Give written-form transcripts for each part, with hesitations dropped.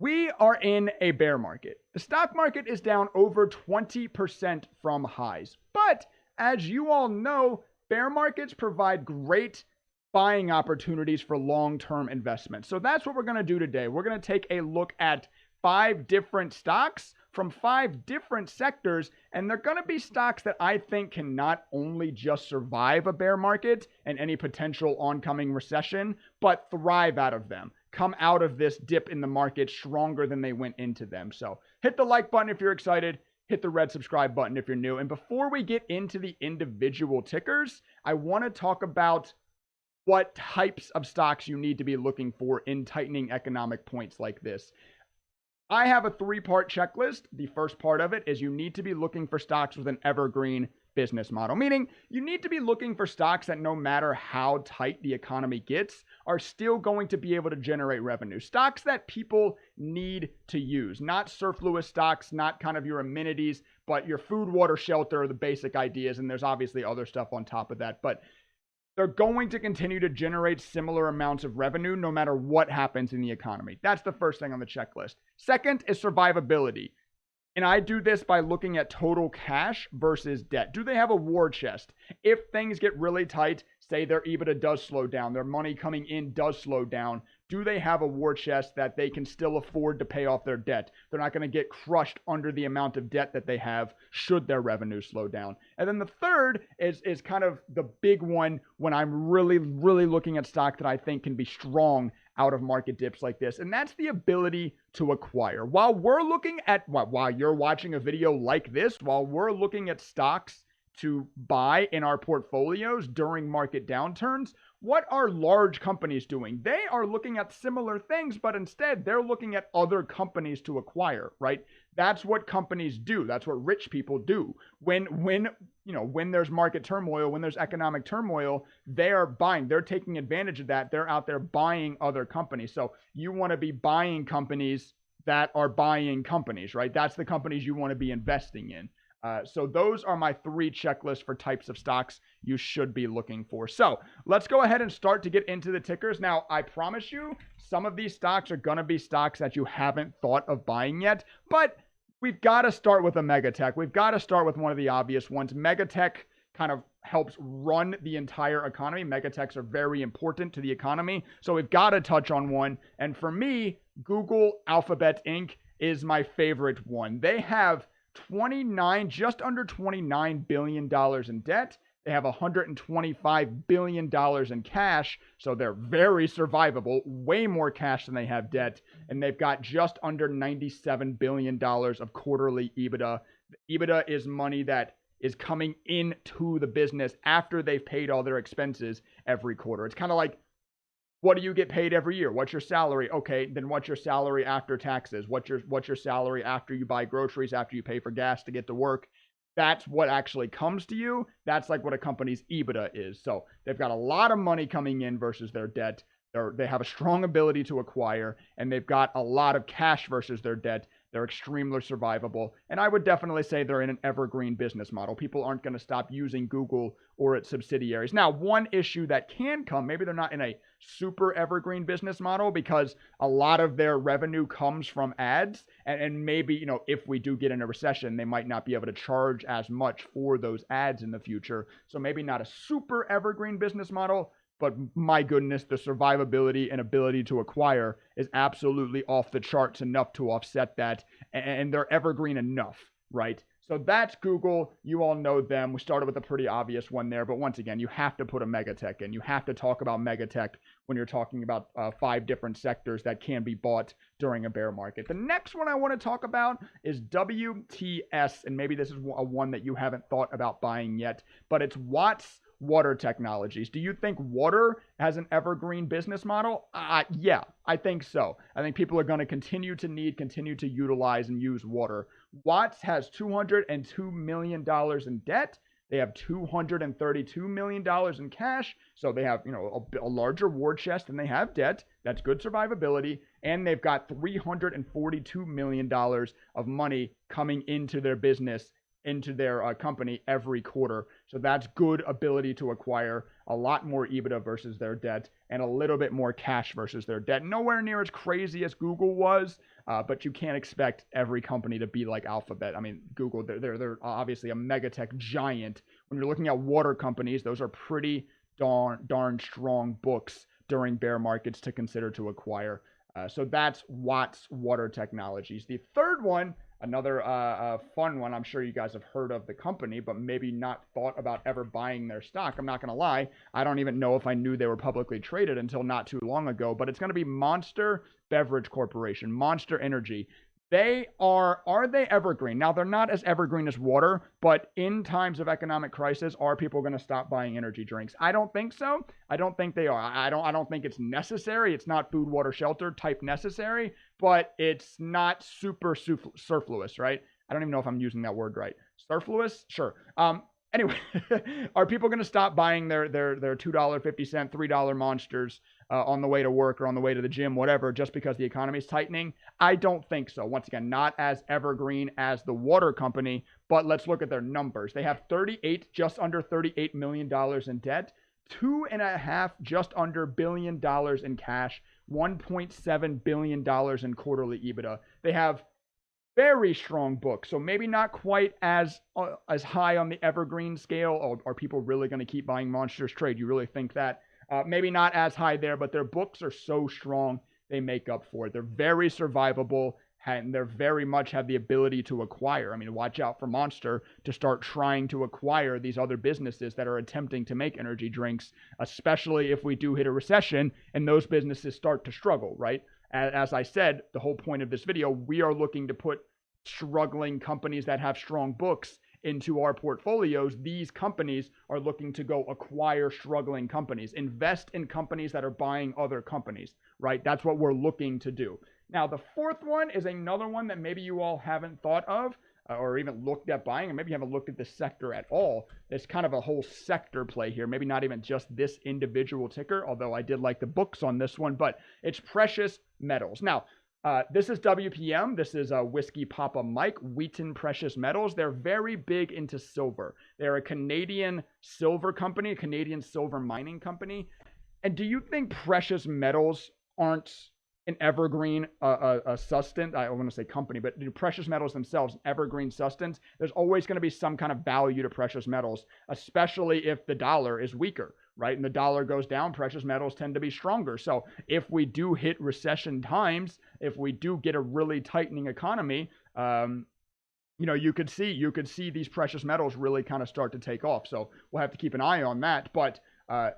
We are in a bear market. The stock market is down over 20% from highs. But as you all know, bear markets provide great buying opportunities for long-term investments. So that's what we're going to do today. We're going to take a look at 5 different stocks from 5 different sectors, and they're going to be stocks that I think can not only just survive a bear market and any potential oncoming recession, but thrive out of them. Come out of this dip in the market stronger than they went into them. So hit the like button if you're excited. Hit the red subscribe button if you're new. And before we get into the individual tickers, I want to talk about what types of stocks you need to be looking for in tightening economic points like this. I have a 3-part checklist. The first part of it is you need to be looking for stocks with an evergreen business model, meaning you need to be looking for stocks that no matter how tight the economy gets, are still going to be able to generate revenue. Stocks that people need to use, not superfluous stocks, not kind of your amenities, but your food, water, shelter are the basic ideas. And there's obviously other stuff on top of that, but they're going to continue to generate similar amounts of revenue no matter what happens in the economy. That's the first thing on the checklist. Second is survivability. And I do this by looking at total cash versus debt. Do they have a war chest? If things get really tight, say their EBITDA does slow down, their money coming in does slow down, do they have a war chest that they can still afford to pay off their debt? They're not going to get crushed under the amount of debt that they have should their revenue slow down. And then the third is kind of the big one when I'm really looking at stock that I think can be strong out of market dips like this. And that's the ability to acquire. While you're watching a video like this, while we're looking at stocks to buy in our portfolios during market downturns, what are large companies doing? They are looking at similar things, but instead they're looking at other companies to acquire, right? That's what companies do. That's what rich people do. When there's market turmoil, when there's economic turmoil, they are buying. They're taking advantage of that. They're out there buying other companies. So you want to be buying companies that are buying companies, right? That's the companies you want to be investing in. So those are my 3 checklists for types of stocks you should be looking for. So let's go ahead and start to get into the tickers. Now, I promise you, some of these stocks are going to be stocks that you haven't thought of buying yet, but we've got to start with a megatech. We've got to start with one of the obvious ones. Megatech kind of helps run the entire economy. Megatechs are very important to the economy. So we've got to touch on one. And for me, Google Alphabet Inc. is my favorite one. They have just under $29 billion in debt. They have $125 billion in cash, so they're very survivable, way more cash than they have debt, and they've got just under $97 billion of quarterly EBITDA. EBITDA is money that is coming into the business after they've paid all their expenses every quarter. It's kind of like, what do you get paid every year? What's your salary? Okay, then what's your salary after taxes? What's your salary after you buy groceries, after you pay for gas to get to work? That's what actually comes to you. That's like what a company's EBITDA is. So they've got a lot of money coming in versus their debt. They have a strong ability to acquire, and they've got a lot of cash versus their debt. They're extremely survivable. And I would definitely say they're in an evergreen business model. People aren't going to stop using Google or its subsidiaries. Now, one issue that can come, maybe they're not in a super evergreen business model because a lot of their revenue comes from ads. And maybe, if we do get in a recession, they might not be able to charge as much for those ads in the future. So maybe not a super evergreen business model. But my goodness, the survivability and ability to acquire is absolutely off the charts enough to offset that. And they're evergreen enough, right? So that's Google. You all know them. We started with a pretty obvious one there. But once again, you have to put a megatech in. You have to talk about megatech when you're talking about 5 different sectors that can be bought during a bear market. The next one I want to talk about is WTS. And maybe this is a one that you haven't thought about buying yet. But it's Watts Water Technologies. Do you think water has an evergreen business model? Yeah, I think so. I think people are going to continue to utilize and use water. Watts has $202 million in debt. They have $232 million in cash. So they have, a larger war chest than they have debt. That's good survivability. And they've got $342 million of money coming into their business, into their company every quarter. So that's good ability to acquire, a lot more EBITDA versus their debt, and a little bit more cash versus their debt. Nowhere near as crazy as Google was, but you can't expect every company to be like Alphabet. I mean, Google, they're obviously a megatech giant. When you're looking at water companies, those are pretty darn strong books during bear markets to consider to acquire. So that's Watts Water Technologies. The third one, another fun one. I'm sure you guys have heard of the company, but maybe not thought about ever buying their stock. I'm not going to lie. I don't even know if I knew they were publicly traded until not too long ago, but it's going to be Monster Beverage Corporation, Monster Energy. Are they evergreen? Now, they're not as evergreen as water, but in times of economic crisis, are people going to stop buying energy drinks? I don't think so. I don't think they are. I don't think it's necessary. It's not food, water, shelter type necessary, but it's not super superfluous, right? I don't even know if I'm using that word right. Superfluous? Sure. Anyway, are people going to stop buying their $2.50, $3 monsters on the way to work or on the way to the gym, whatever, just because the economy is tightening? I don't think so. Once again, not as evergreen as the water company, but let's look at their numbers. They have just under $38 million in debt, just under $1 billion in cash, $1.7 billion in quarterly EBITDA. They have very strong book, so maybe not quite as high on the evergreen scale. Are people really going to keep buying Monsters Trade? You really think that? Maybe not as high there, but their books are so strong, they make up for it. They're very survivable, and they're very much have the ability to acquire. I mean, watch out for Monster to start trying to acquire these other businesses that are attempting to make energy drinks, especially if we do hit a recession and those businesses start to struggle, right? As I said, the whole point of this video, we are looking to put struggling companies that have strong books into our portfolios. These companies are looking to go acquire struggling companies, invest in companies that are buying other companies, right? That's what we're looking to do. Now, the fourth one is another one that maybe you all haven't thought of or even looked at buying, and maybe you haven't looked at the sector at all. There's kind of a whole sector play here, maybe not even just this individual ticker, although I did like the books on this one, but it's precious metals. Now, this is WPM. This is Whiskey Papa Mike, Wheaton Precious Metals. They're very big into silver. They're a Canadian silver company, a Canadian silver mining company. And do you think precious metals aren't an evergreen sustenance? I want to say company, but precious metals themselves, evergreen sustenance. There's always going to be some kind of value to precious metals, especially if the dollar is weaker, right? And the dollar goes down, precious metals tend to be stronger. So if we do hit recession times, if we do get a really tightening economy, you could see these precious metals really kind of start to take off. So we'll have to keep an eye on that. But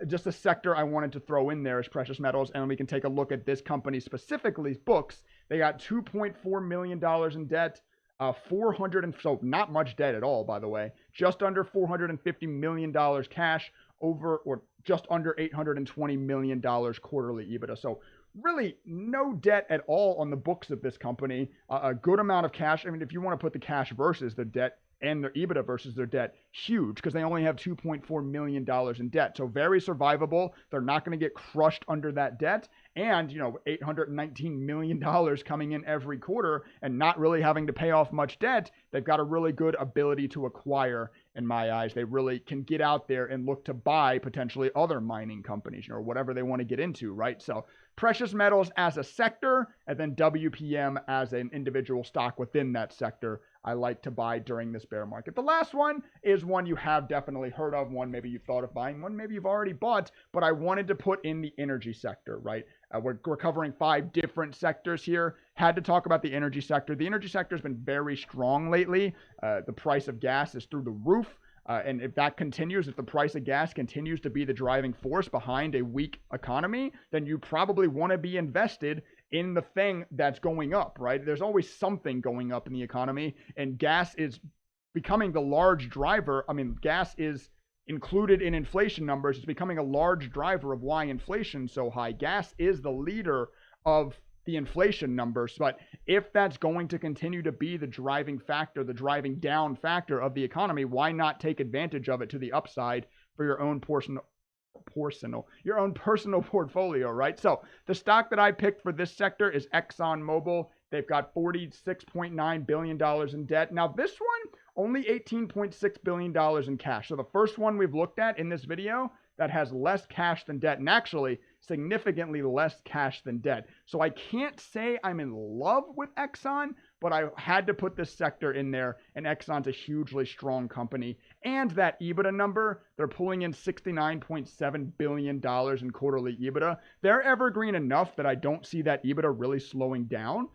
just a sector I wanted to throw in there is precious metals, and we can take a look at this company specifically. Books, they got $2.4 million in debt, so not much debt at all, by the way. Just under $450 million cash, or just under $820 million quarterly EBITDA. So really no debt at all on the books of this company. A good amount of cash. I mean, if you want to put the cash versus the debt and their EBITDA versus their debt, huge, because they only have $2.4 million in debt. So very survivable. They're not going to get crushed under that debt. And, $819 million coming in every quarter and not really having to pay off much debt. They've got a really good ability to acquire, in my eyes. They really can get out there and look to buy potentially other mining companies, or whatever they want to get into, right? So precious metals as a sector, and then WPM as an individual stock within that sector, I like to buy during this bear market. The last one is one you have definitely heard of, one maybe you've thought of buying, one maybe you've already bought, but I wanted to put in the energy sector, right? We're covering 5 different sectors here. Had to talk about the energy sector. The energy sector has been very strong lately. The price of gas is through the roof. And if that continues, if the price of gas continues to be the driving force behind a weak economy, then you probably want to be invested in the thing that's going up, right? There's always something going up in the economy, and gas is becoming the large driver. I mean, gas is included in inflation numbers. It's becoming a large driver of why inflation's so high. Gas is the leader of the inflation numbers. But if that's going to continue to be the driving factor, the driving down factor of the economy, why not take advantage of it to the upside for your own personal portfolio, right? So the stock that I picked for this sector is ExxonMobil. They've got $46.9 billion in debt. Now this one, only $18.6 billion in cash. So the first one we've looked at in this video that has less cash than debt, and actually significantly less cash than debt. So I can't say I'm in love with Exxon, but I had to put this sector in there, and Exxon's a hugely strong company. And that EBITDA number, they're pulling in $69.7 billion in quarterly EBITDA. They're evergreen enough that I don't see that EBITDA really slowing down.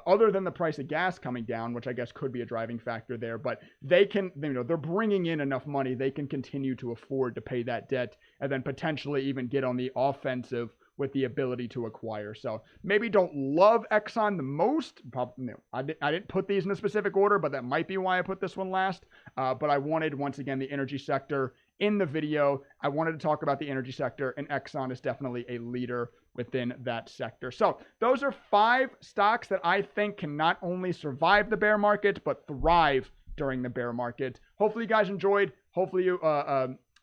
Other than the price of gas coming down, which I guess could be a driving factor there, but they can, they're bringing in enough money, they can continue to afford to pay that debt and then potentially even get on the offensive with the ability to acquire. So maybe don't love Exxon the most. Probably, I didn't put these in a specific order, but that might be why I put this one last. But I wanted, once again, the energy sector in the video. I wanted to talk about the energy sector, and Exxon is definitely a leader within that sector. So those are 5 stocks that I think can not only survive the bear market, but thrive during the bear market. Hopefully you guys enjoyed. Hopefully you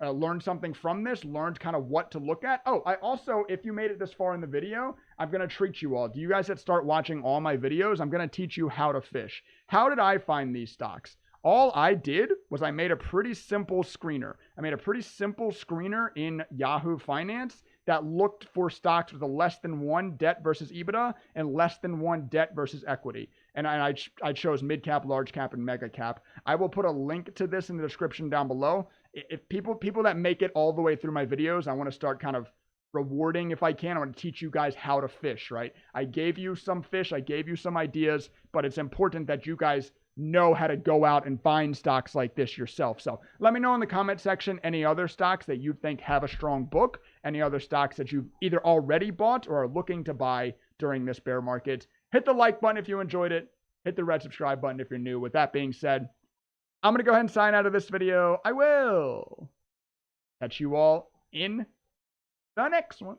learned something from this, learned kind of what to look at. Oh, I also, if you made it this far in the video, I'm going to treat you all. Do you guys that start watching all my videos, I'm going to teach you how to fish. How did I find these stocks? All I did was I made a pretty simple screener. I made a pretty simple screener in Yahoo Finance that looked for stocks with a less than 1 debt versus EBITDA and less than 1 debt versus equity. And I chose mid cap, large cap, and mega cap. I will put a link to this in the description down below. If people that make it all the way through my videos, I want to start kind of rewarding if I can. I want to teach you guys how to fish, right? I gave you some fish, I gave you some ideas, but it's important that you guys know how to go out and find stocks like this yourself. So let me know in the comment section any other stocks that you think have a strong book, any other stocks that you've either already bought or are looking to buy during this bear market. Hit the like button if you enjoyed it. Hit the red subscribe button if you're new. With that being said, I'm going to go ahead and sign out of this video. I will catch you all in the next one.